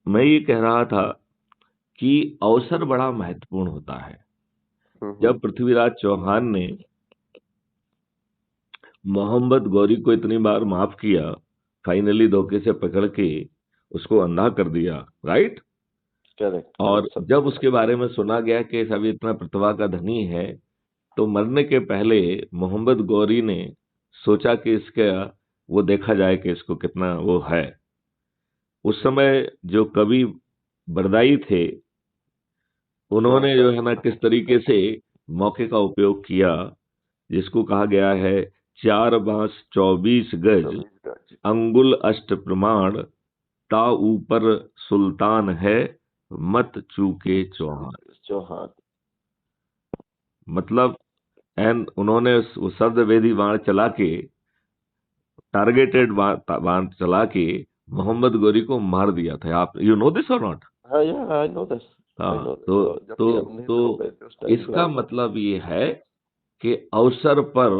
मैं ये कह रहा था कि अवसर बड़ा महत्वपूर्ण होता है। जब पृथ्वीराज चौहान ने मोहम्मद गौरी को इतनी बार माफ किया, फाइनली धोखे से पकड़ के उसको अंधा कर दिया, राइट? करेक्ट और करेक्ट जब उसके बारे में सुना गया कि सब इतना प्रतिभा का धनी है, तो मरने के पहले मोहम्मद गौरी ने सोचा कि इसका वो देखा जाए कि इसको कितना वो है। उस समय जो कवि बरदाई थे, उन्होंने जो है ना किस तरीके से मौके का उपयोग किया, जिसको कहा गया है 4 बांस 24 गज, अंगुल अष्ट प्रमाण, ता ऊपर सुल्तान है, मत चूके चौहान। चौहान। मतलब एंड उन्होंने उस शब्द वेदी बाण चला के, टारगेटेड बाण चला के मोहम्मद गौरी को मार दिया था। आप यू नो दिस और नॉट? हाँ या आई नो दिस, आई हाँ, नो दिस। तो तो जब तो भी हम तो नेहरू पे उस टाइम इसका प्लान था। मतलब ये है कि अवसर पर